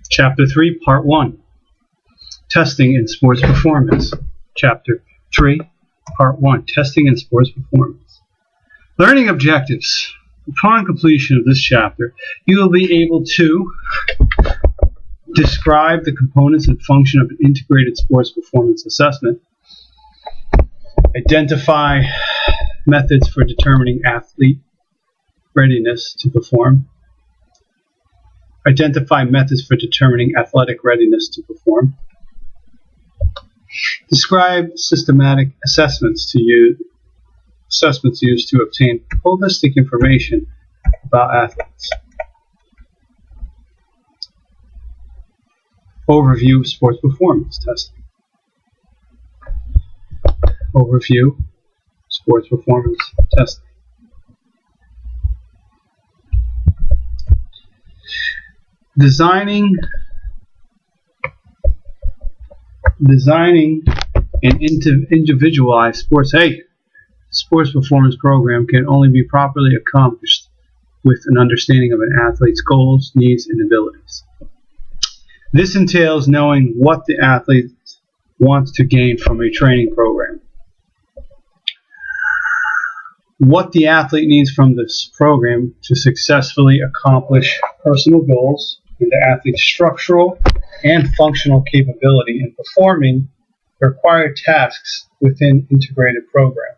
Chapter 3, Part 1, Testing in Sports Performance. Chapter 3, Part 1, Testing in Sports Performance. Learning objectives. Upon completion of this chapter, you will be able to describe the components and function of an integrated sports performance assessment, identify methods for determining athlete readiness to perform, identify methods for determining athletic readiness to perform, describe systematic assessments used to obtain holistic information about athletes. Overview of sports performance testing. Overview sports performance testing. Designing an individualized sports performance program can only be properly accomplished with an understanding of an athlete's goals, needs, and abilities. This entails knowing what the athlete wants to gain from a training program, what the athlete needs from this program to successfully accomplish personal goals, and the athlete's structural and functional capability in performing the required tasks within an integrated program.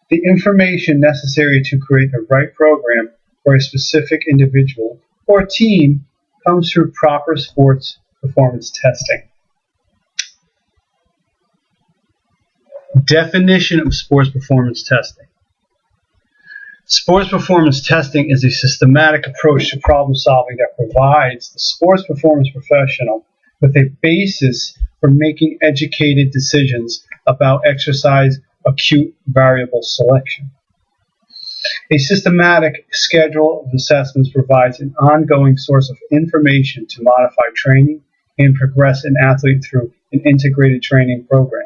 The information necessary to create the right program for a specific individual or team comes through proper sports performance testing. Definition of sports performance testing. Sports performance testing is a systematic approach to problem solving that provides the sports performance professional with a basis for making educated decisions about exercise acute variable selection. A systematic schedule of assessments provides an ongoing source of information to modify training and progress an athlete through an integrated training program.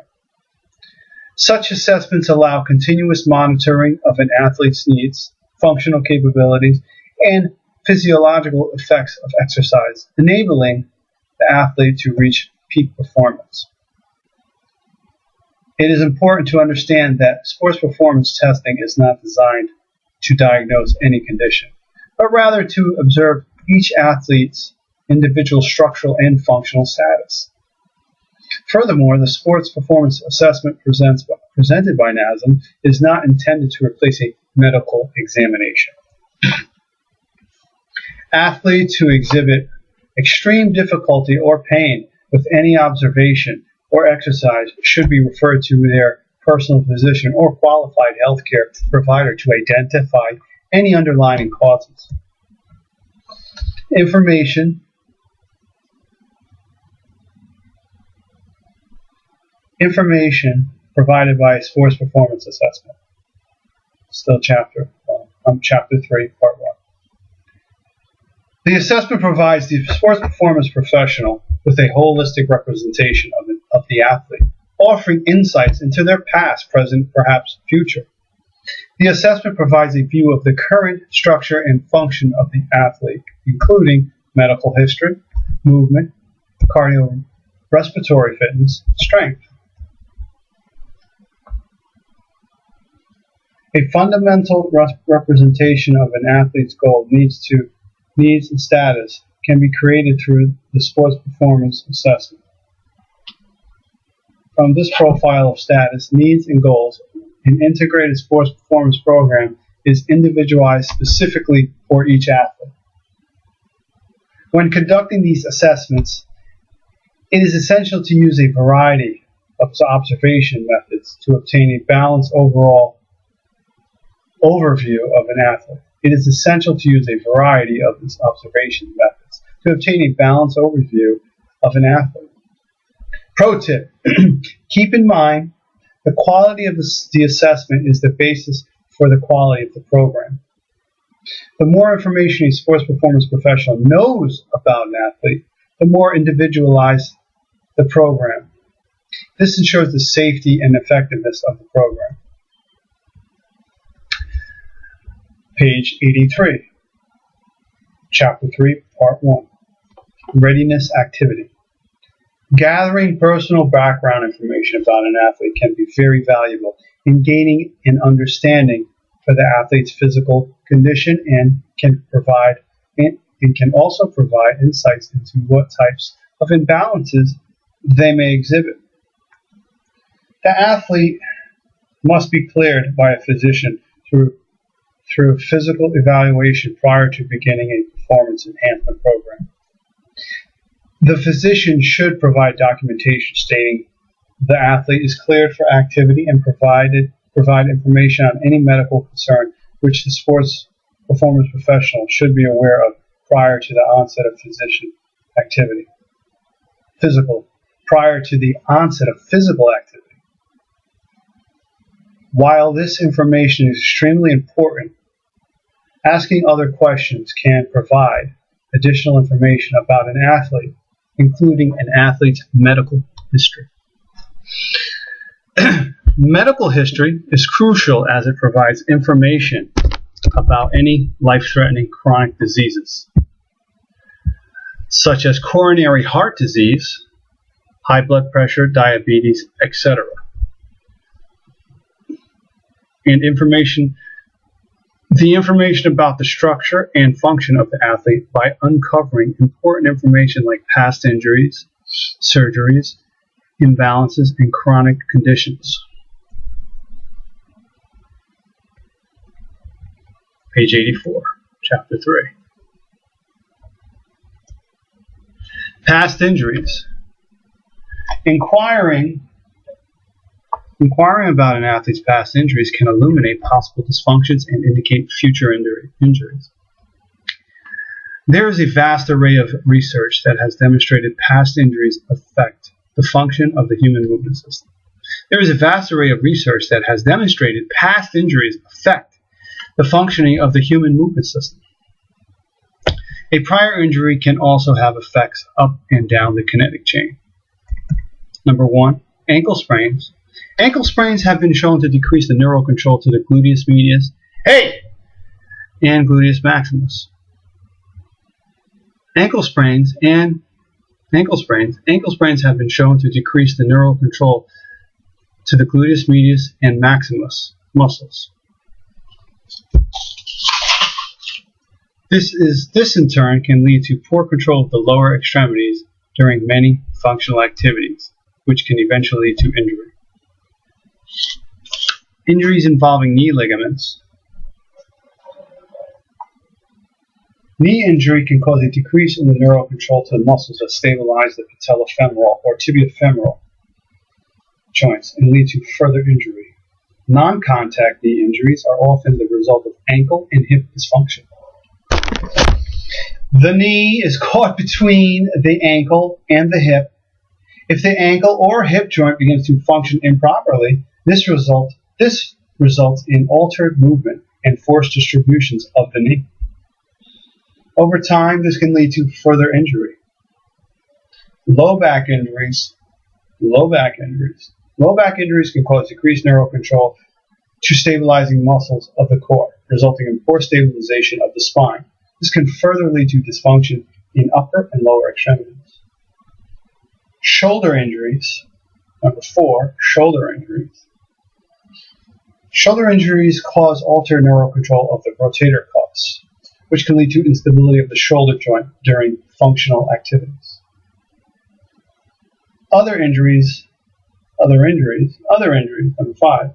Such assessments allow continuous monitoring of an athlete's needs, functional capabilities, and physiological effects of exercise, enabling the athlete to reach peak performance. It is important to understand that sports performance testing is not designed to diagnose any condition, but rather to observe each athlete's individual structural and functional status. Furthermore, the sports performance assessment presented by NASM is not intended to replace a medical examination. Athletes who exhibit extreme difficulty or pain with any observation or exercise should be referred to their personal physician or qualified healthcare provider to identify any underlying causes. Information provided by a sports performance assessment. Still chapter 3, part 1. The assessment provides the sports performance professional with a holistic representation of the athlete, offering insights into their past, present, perhaps future. The assessment provides a view of the current structure and function of the athlete, including medical history, movement, cardiorespiratory fitness, strength. A fundamental representation of an athlete's goal, needs, and status can be created through the sports performance assessment. From this profile of status, needs, and goals, an integrated sports performance program is individualized specifically for each athlete. When conducting these assessments, it is essential to use a variety of observation methods to obtain a balanced overall overview of an athlete. It is essential to use a variety of these observation methods to obtain a balanced overview of an athlete. Pro tip, keep in mind the quality of the assessment is the basis for the quality of the program. The more information a sports performance professional knows about an athlete, the more individualized the program. This ensures the safety and effectiveness of the program. Page 83, Chapter 3, Part 1. Readiness activity. Gathering personal background information about an athlete can be very valuable in gaining an understanding for the athlete's physical condition and can also provide insights into what types of imbalances they may exhibit. The athlete must be cleared by a physician through physical evaluation prior to beginning a performance enhancement program. The physician should provide documentation stating the athlete is cleared for activity and provide information on any medical concern which the sports performance professional should be aware of prior to the onset of physical activity. While this information is extremely important, asking other questions can provide additional information about an athlete, including an athlete's medical history. Medical history is crucial as it provides information about any life-threatening chronic diseases, such as coronary heart disease, high blood pressure, diabetes, etc. And the information about the structure and function of the athlete by uncovering important information like past injuries, surgeries, imbalances, and chronic conditions. Page 84, Chapter 3. Past injuries. Inquiring about an athlete's past injuries can illuminate possible dysfunctions and indicate future injuries. There is a vast array of research that has demonstrated past injuries affect the function of the human movement system. There is a vast array of research that has demonstrated past injuries affect the functioning of the human movement system. A prior injury can also have effects up and down the kinetic chain. Number 1, ankle sprains. Ankle sprains have been shown to decrease the neural control to the gluteus medius, and gluteus maximus. Ankle sprains have been shown to decrease the neural control to the gluteus medius and maximus muscles. This in turn can lead to poor control of the lower extremities during many functional activities, which can eventually lead to injury. Injuries involving knee ligaments. Knee injury can cause a decrease in the neural control to the muscles that stabilize the patellofemoral or tibiofemoral joints and lead to further injury. Non-contact knee injuries are often the result of ankle and hip dysfunction. The knee is caught between the ankle and the hip. If the ankle or hip joint begins to function improperly, this results in altered movement and forced distributions of the knee. Over time, this can lead to further injury. Low back injuries can cause decreased neural control to stabilizing muscles of the core, resulting in poor stabilization of the spine. This can further lead to dysfunction in upper and lower extremities. Shoulder injuries. Number 4, shoulder injuries. Shoulder injuries cause altered neural control of the rotator cuffs, which can lead to instability of the shoulder joint during functional activities. Other injuries. Number 5.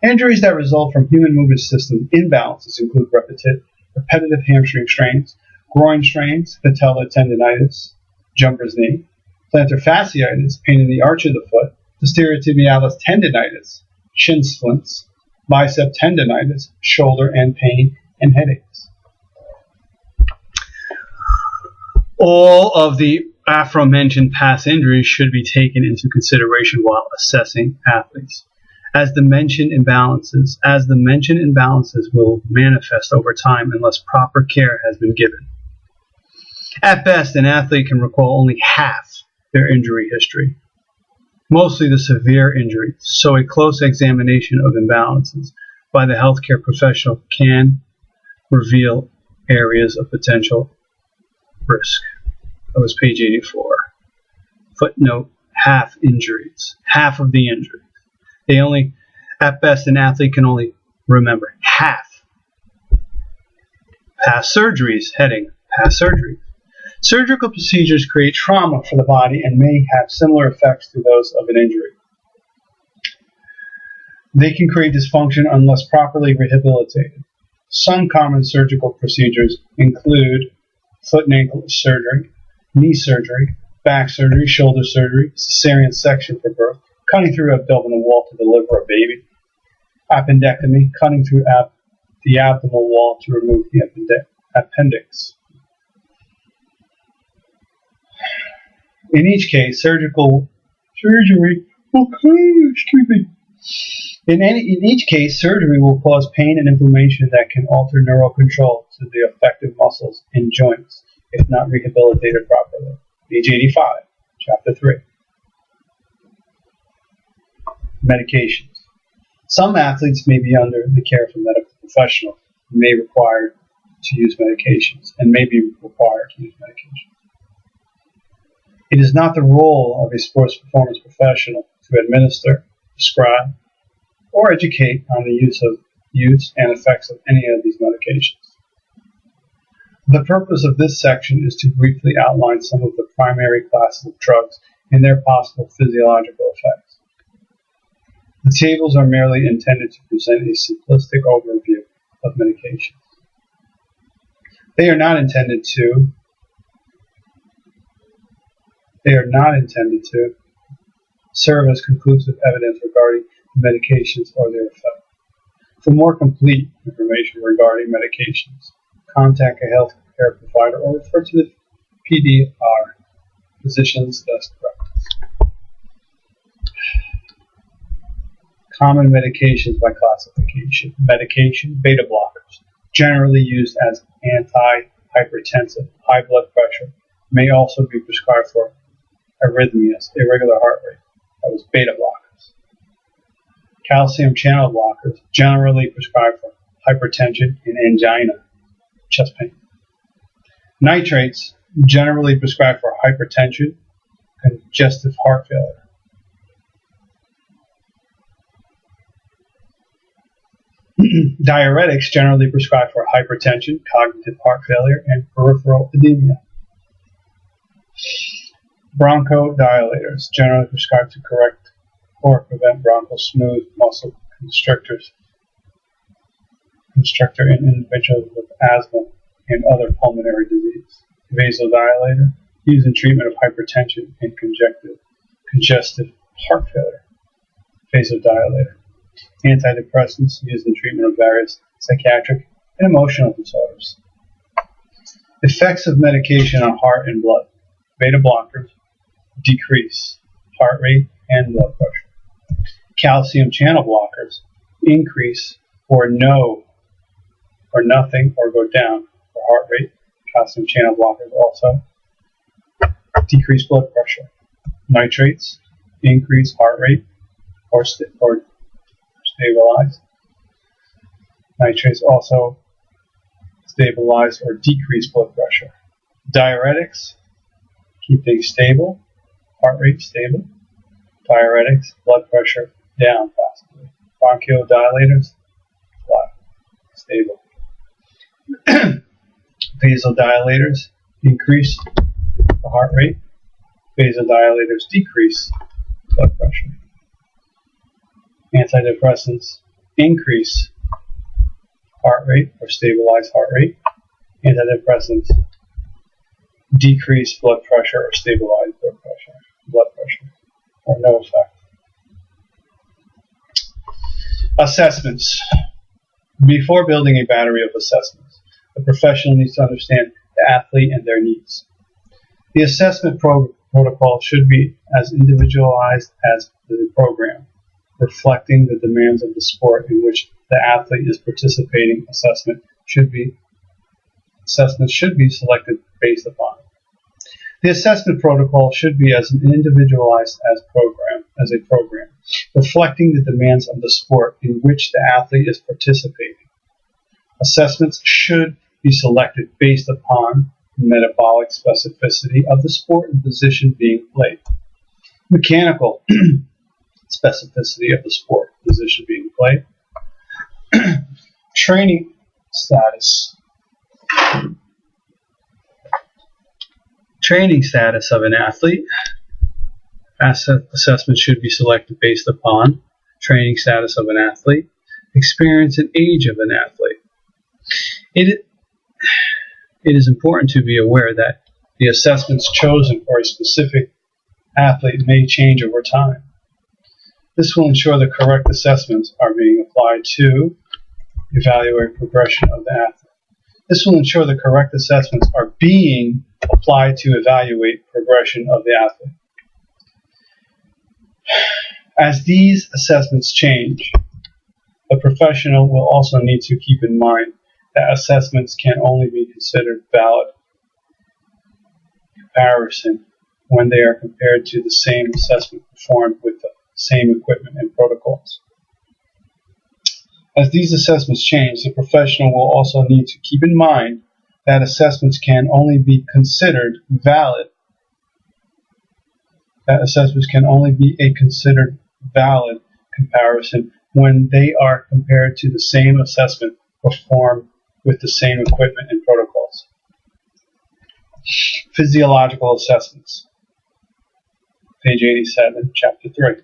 Injuries that result from human movement system imbalances include repetitive hamstring strains, groin strains, patellar tendinitis, jumper's knee, plantar fasciitis, pain in the arch of the foot, posterior tibialis tendinitis, shin splints, bicep tendinitis, shoulder and pain, and headaches. All of the aforementioned past injuries should be taken into consideration while assessing athletes, as the mentioned imbalances will manifest over time unless proper care has been given. At best, an athlete can recall only half their injury history, mostly the severe injuries, so a close examination of imbalances by the healthcare professional can reveal areas of potential risk. That was page 84. Footnote, half injuries. Half of the injuries. They only, at best, an athlete can only remember half. Past surgeries, heading, past surgeries. Surgical procedures create trauma for the body and may have similar effects to those of an injury. They can create dysfunction unless properly rehabilitated. Some common surgical procedures include foot and ankle surgery, knee surgery, back surgery, shoulder surgery, cesarean section for birth, cutting through abdominal wall to deliver a baby, appendectomy, cutting through the abdominal wall to remove the appendix. In each case, surgery will cause pain and inflammation that can alter neural control to the affected muscles and joints if not rehabilitated properly. Page 85, Chapter 3. Medications. Some athletes may be under the care of a medical professional and may be required to use medications. It is not the role of a sports performance professional to administer, prescribe, or educate on the use and effects of any of these medications. The purpose of this section is to briefly outline some of the primary classes of drugs and their possible physiological effects. The tables are merely intended to present a simplistic overview of medications. They are not intended to serve as conclusive evidence regarding medications or their effect. For more complete information regarding medications, contact a healthcare provider or refer to the PDR, Physician's Desk Practice. Common medications by classification. Medication, beta blockers, generally used as antihypertensive, high blood pressure, may also be prescribed for arrhythmias, irregular heart rate. That was beta blockers. Calcium channel blockers, generally prescribed for hypertension and angina, chest pain. Nitrates, generally prescribed for hypertension, congestive heart failure. Diuretics, generally prescribed for hypertension, cognitive heart failure, and peripheral edema. Bronchodilators, generally prescribed to correct or prevent bronchial smooth muscle constrictor in individuals with asthma and other pulmonary disease. Vasodilator, used in treatment of hypertension and congestive heart failure. Vasodilator. Antidepressants, used in treatment of various psychiatric and emotional disorders. Effects of medication on heart and blood. Beta blockers decrease heart rate and blood pressure. Calcium channel blockers increase or nothing or go down for heart rate. Calcium channel blockers also decrease blood pressure. Nitrates increase heart rate or stabilize. Nitrates also stabilize or decrease blood pressure. Diuretics keep things stable, heart rate stable. Diuretics, blood pressure down possibly. Bronchodilators, stable. Vasodilators increase the heart rate. Vasodilators decrease blood pressure. Antidepressants increase heart rate or stabilize heart rate. Antidepressants decrease blood pressure or stabilize blood pressure, or no effect. Assessments. Before building a battery of assessments, the professional needs to understand the athlete and their needs. The assessment protocol should be as individualized as the program, reflecting the demands of the sport in which the athlete is participating. Assessments should be selected based upon. The assessment protocol should be as individualized as a program, reflecting the demands of the sport in which the athlete is participating. Assessments should be selected based upon metabolic specificity of the sport and position being played, mechanical specificity of the sport and position being played, training status. Training status of an athlete. Assessment should be selected based upon training status of an athlete, experience and age of an athlete. It is important to be aware that the assessments chosen for a specific athlete may change over time. This will ensure the correct assessments are being applied to evaluate progression of the athlete. This will ensure the correct assessments are being applied to evaluate progression of the athlete. As these assessments change, the professional will also need to keep in mind that assessments can only be considered valid comparison when they are compared to the same assessment performed with the same equipment and protocols. As these assessments change, the professional will also need to keep in mind that assessments can only be considered valid. That assessments can only be a considered valid comparison when they are compared to the same assessment performed with the same equipment and protocols. Physiological assessments. Page 87, Chapter 3.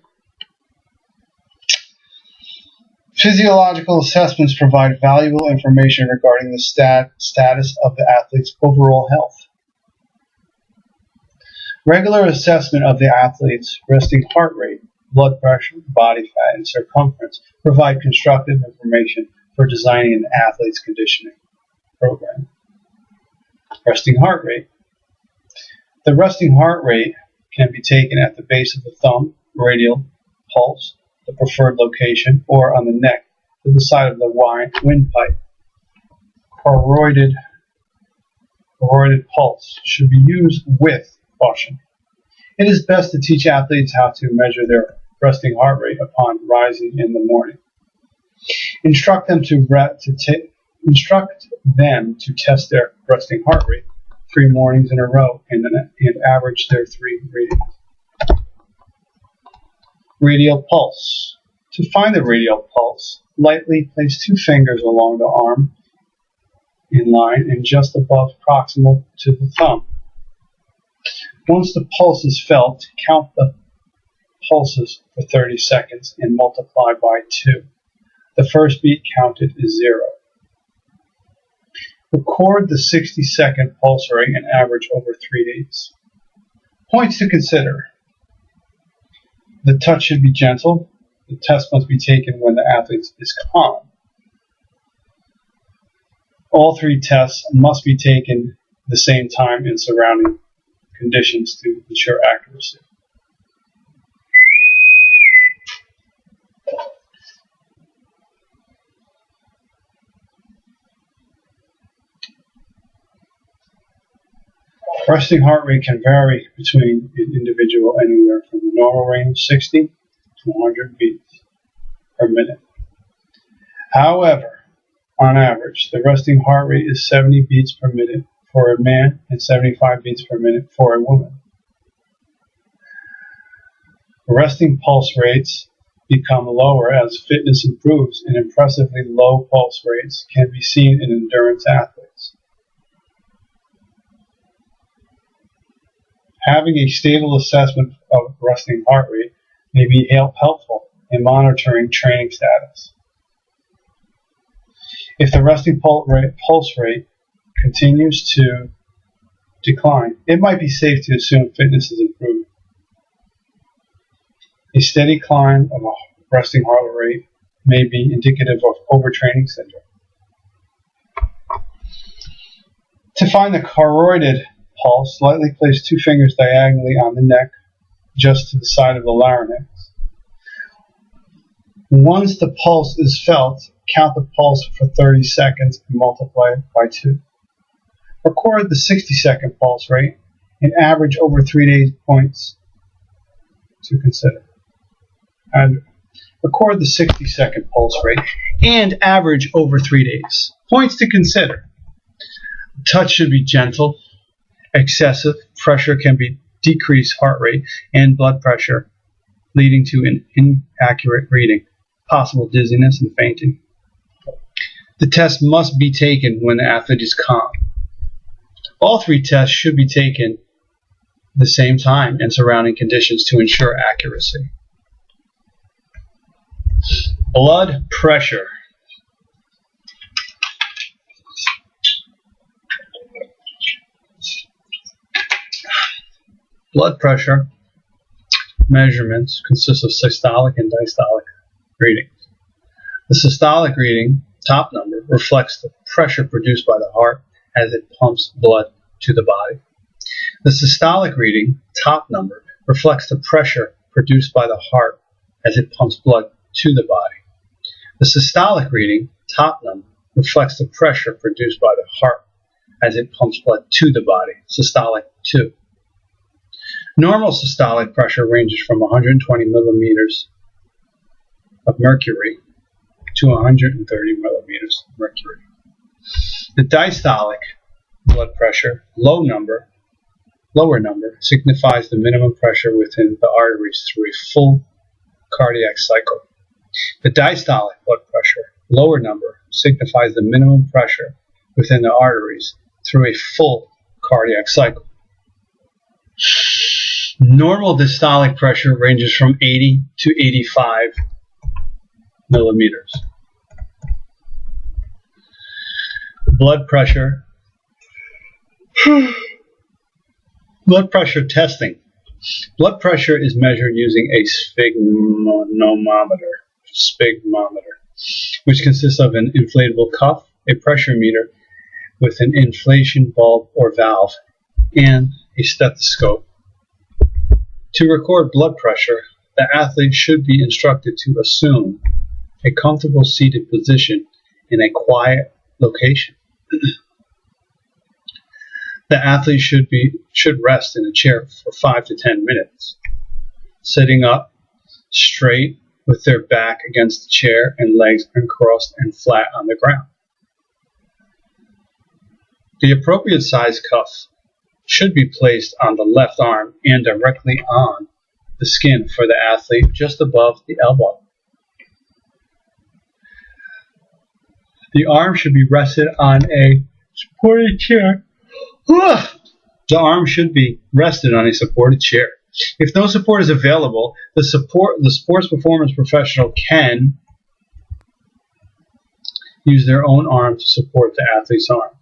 Physiological assessments provide valuable information regarding the status of the athlete's overall health. Regular assessment of the athlete's resting heart rate, blood pressure, body fat, and circumference provide constructive information for designing an athlete's conditioning program. Resting heart rate. The resting heart rate can be taken at the base of the thumb, radial pulse, the preferred location, or on the neck to the side of the windpipe. Corroided pulse should be used with caution. It is best to teach athletes how to measure their resting heart rate upon rising in the morning. Instruct them to test their resting heart rate 3 mornings in a row and average their 3 readings. Radial pulse. To find the radial pulse, lightly place 2 fingers along the arm in line and just above proximal to the thumb. Once the pulse is felt, count the pulses for 30 seconds and multiply by 2. The first beat counted is 0. Record the 60-second pulse rate and average over 3 days. Points to consider. The touch should be gentle. The test must be taken when the athlete is calm. All 3 tests must be taken at the same time in surrounding conditions to ensure accuracy. Resting heart rate can vary between an individual anywhere from the normal range 60 to 100 beats per minute. However, on average, the resting heart rate is 70 beats per minute for a man and 75 beats per minute for a woman. Resting pulse rates become lower as fitness improves, and impressively low pulse rates can be seen in endurance athletes. Having a stable assessment of resting heart rate may be helpful in monitoring training status. If the resting pulse rate continues to decline, it might be safe to assume fitness is improving. A steady climb of a resting heart rate may be indicative of overtraining syndrome. To find the corroided pulse, slightly place 2 fingers diagonally on the neck, just to the side of the larynx. Once the pulse is felt, count the pulse for 30 seconds and multiply it by 2. Record the 60-second pulse rate and average over 3 days. Points to consider. And record the 60-second pulse rate and average over 3 days. Points to consider. The touch should be gentle. Excessive pressure can decrease heart rate and blood pressure, leading to an inaccurate reading, possible dizziness, and fainting. The test must be taken when the athlete is calm. All three tests should be taken at the same time and surrounding conditions to ensure accuracy. Blood pressure. Blood pressure measurements consist of systolic and diastolic readings. The systolic reading, top number, reflects the pressure produced by the heart as it pumps blood to the body. The systolic reading, top number, reflects the pressure produced by the heart as it pumps blood to the body. The systolic reading, top number, reflects the pressure produced by the heart as it pumps blood to the body. Systolic 2. Normal systolic pressure ranges from 120 millimeters of mercury to 130 millimeters of mercury. The diastolic blood pressure, lower number, signifies the minimum pressure within the arteries through a full cardiac cycle. The diastolic blood pressure, lower number, signifies the minimum pressure within the arteries through a full cardiac cycle. Normal diastolic pressure ranges from 80 to 85 millimeters. Blood pressure testing. Blood pressure is measured using a sphygmometer, which consists of an inflatable cuff, a pressure meter with an inflation bulb or valve, and a stethoscope. To record blood pressure, the athlete should be instructed to assume a comfortable seated position in a quiet location. The athlete should rest in a chair for 5 to 10 minutes, sitting up straight with their back against the chair and legs uncrossed and flat on the ground. The appropriate size cuff should be placed on the left arm and directly on the skin for the athlete just above the elbow. The arm should be rested on a supported chair. The arm should be rested on a supported chair. If no support is available, the sports performance professional can use their own arm to support the athlete's arm.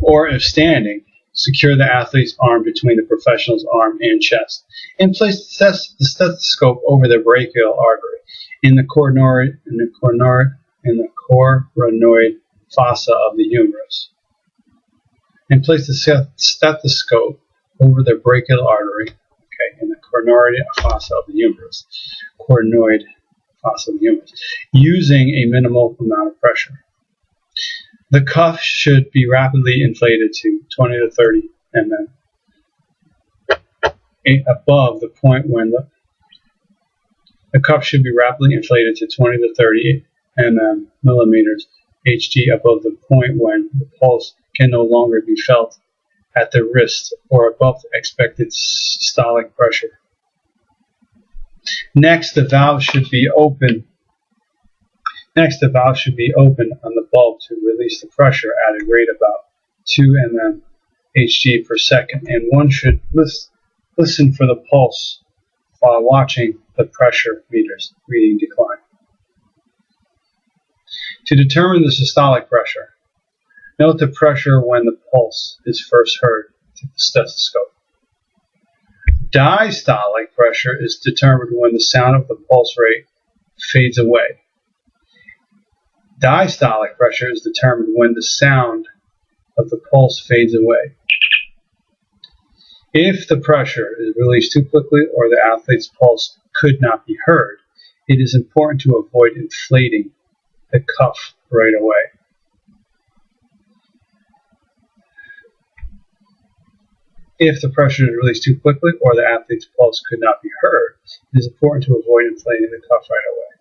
Or if standing, secure the athlete's arm between the professional's arm and chest, and place the stethoscope over the brachial artery in the coronoid fossa of the humerus. And place the stethoscope over the brachial artery, in the coronoid fossa of the humerus, using a minimal amount of pressure. The cuff should be rapidly inflated to 20 to 30 mm above the point when the cuff should be rapidly inflated to 20 to 30 millimeters Hg above the point when the pulse can no longer be felt at the wrist or above the expected systolic pressure. Next, the valve should be open. On the bulb to release the pressure at a rate about 2 mm Hg per second, and one should listen for the pulse while watching the pressure meters reading decline. To determine the systolic pressure, note the pressure when the pulse is first heard through the stethoscope. Diastolic pressure is determined when the sound of the pulse rate fades away. Diastolic pressure is determined when the sound of the pulse fades away. If the pressure is released too quickly or the athlete's pulse could not be heard, it is important to avoid inflating the cuff right away. If the pressure is released too quickly or the athlete's pulse could not be heard, it is important to avoid inflating the cuff right away.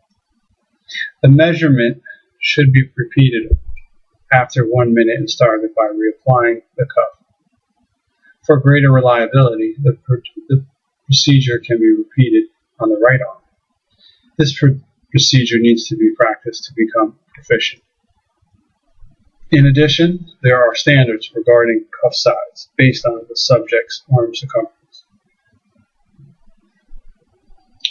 The measurement should be repeated after 1 minute and started by reapplying the cuff. For greater reliability, the procedure can be repeated on the right arm. This procedure needs to be practiced to become proficient. In addition, there are standards regarding cuff size based on the subject's arm circumference.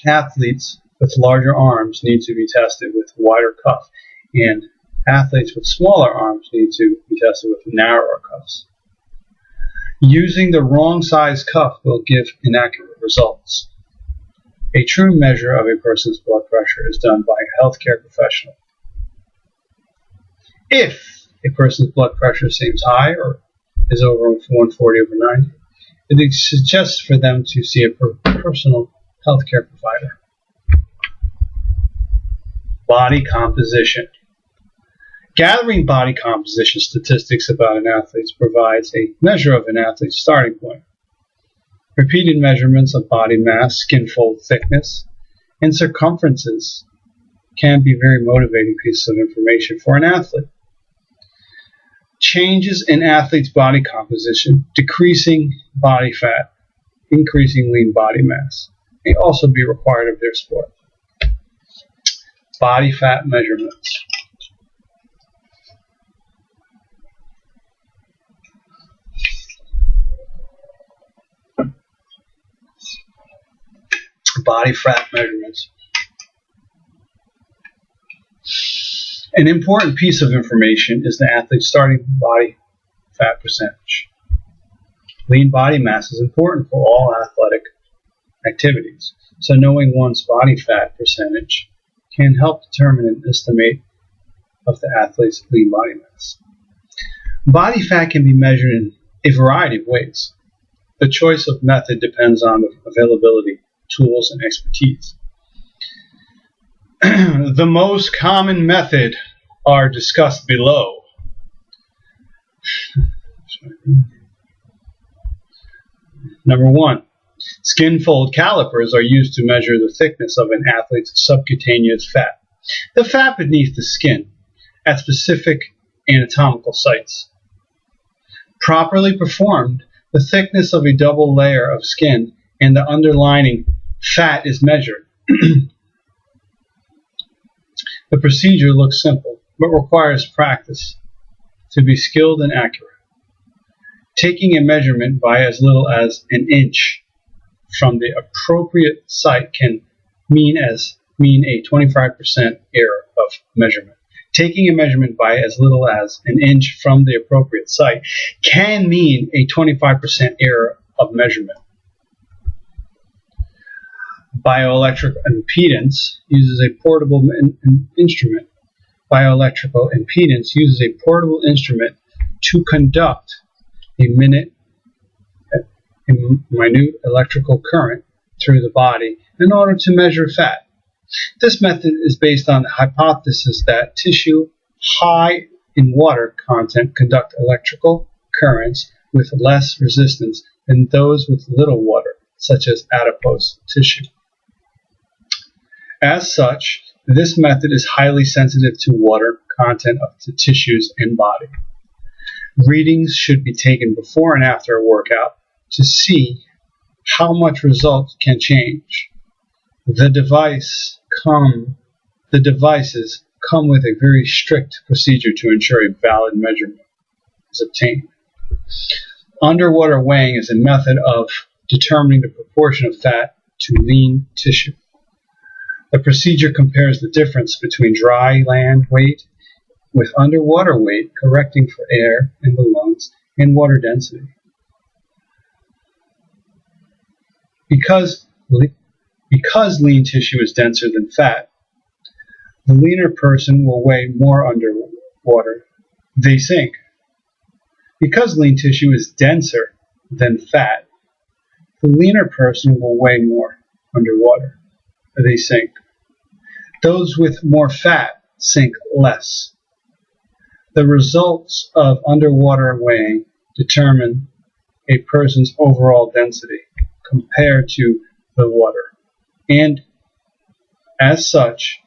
Athletes with larger arms need to be tested with wider cuff, and athletes with smaller arms need to be tested with narrower cuffs. Using the wrong size cuff will give inaccurate results. A true measure of a person's blood pressure is done by a healthcare professional. If a person's blood pressure seems high or is over 140/90, it suggests for them to see a personal healthcare provider. Body composition. Gathering body composition statistics about an athlete provides a measure of an athlete's starting point. Repeated measurements of body mass, skin fold thickness, and circumferences can be very motivating pieces of information for an athlete. Changes in athletes' body composition, decreasing body fat, increasing lean body mass, may also be required of their sport. Body fat measurements. Body fat measurements. An important piece of information is the athlete's starting body fat percentage. Lean body mass is important for all athletic activities, so knowing one's body fat percentage can help determine an estimate of the athlete's lean body mass. Body fat can be measured in a variety of ways. The choice of method depends on the availability, tools, and expertise. The most common method are discussed below. Number 1, skin fold calipers are used to measure the thickness of an athlete's subcutaneous fat, the fat beneath the skin, at specific anatomical sites. Properly performed, the thickness of a double layer of skin and the underlying fat is measured. The procedure looks simple, but requires practice to be skilled and accurate. Taking a measurement by as little as an inch from the appropriate site can mean a 25% error of measurement. Taking a measurement by as little as an inch from the appropriate site can mean a 25% error of measurement. Bioelectric impedance uses a portable instrument. Bioelectrical impedance uses a portable instrument to conduct a minute minute electrical current through the body in order to measure fat. This method is based on the hypothesis that tissue high in water content conduct electrical currents with less resistance than those with little water, such as adipose tissue. As such, this method is highly sensitive to water content of the tissues and body. Readings should be taken before and after a workout to see how much results can change. The devices come with a very strict procedure to ensure a valid measurement is obtained. Underwater weighing is a method of determining the proportion of fat to lean tissue. The procedure compares the difference between dry land weight with underwater weight, correcting for air in the lungs and water density. Because lean tissue is denser than fat, the leaner person will weigh more underwater. They sink. Because lean tissue is denser than fat, the leaner person will weigh more underwater. They sink. Those with more fat sink less. The results of underwater weighing determine a person's overall density compared to the water, and as such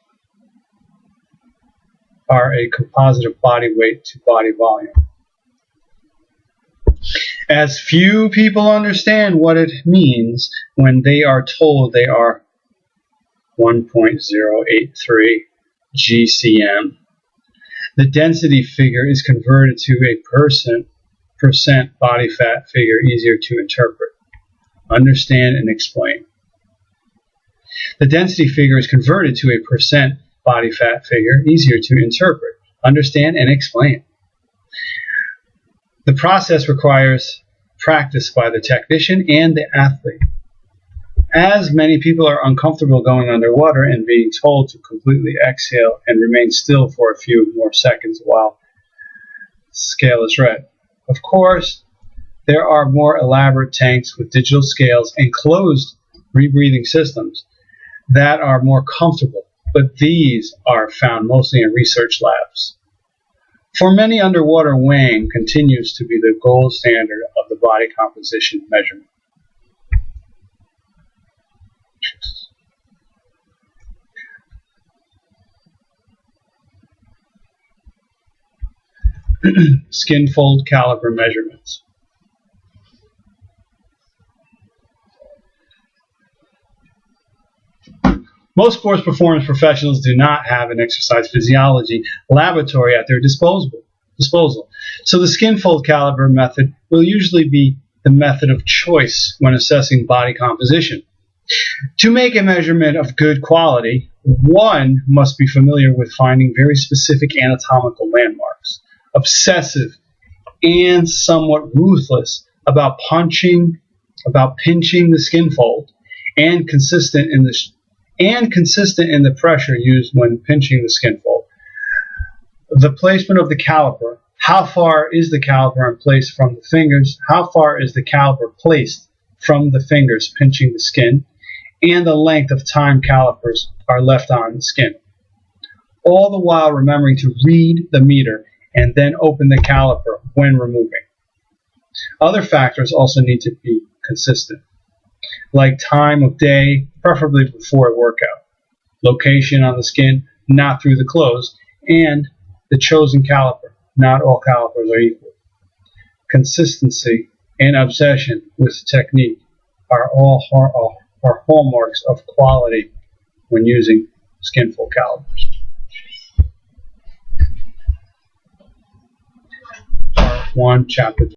are a composite of body weight to body volume. as few people understand what it means when they are told they are 1.083 GCM. The density figure is converted to a percent body fat figure easier to interpret, understand, and explain. The density figure is converted to a percent body fat figure easier to interpret, understand, and explain. The process requires practice by the technician and the athlete. As many people are uncomfortable going underwater and being told to completely exhale and remain still for a few more seconds while the scale is read. Of course, there are more elaborate tanks with digital scales and closed rebreathing systems that are more comfortable, but these are found mostly in research labs. For many, underwater weighing continues to be the gold standard of the body composition measurement. Skin fold caliper measurements. Most sports performance professionals do not have an exercise physiology laboratory at their disposal. So the skin fold caliper method will usually be the method of choice when assessing body composition. To make a measurement of good quality, one must be familiar with finding very specific anatomical landmarks, obsessive and somewhat ruthless about pinching the skin fold, and consistent in the pressure used when pinching the skin fold. The placement of the caliper. How far is the caliper in place from the fingers? How far is the caliper placed from the fingers pinching the skin? And the length of time calipers are left on the skin. All the while remembering to read the meter and then open the caliper when removing. Other factors also need to be consistent, like time of day, preferably before a workout, location on the skin, not through the clothes, and the chosen caliper. Not all calipers are equal. Consistency and obsession with technique are hallmarks of quality when using skin fold calipers. Part 1, Chapter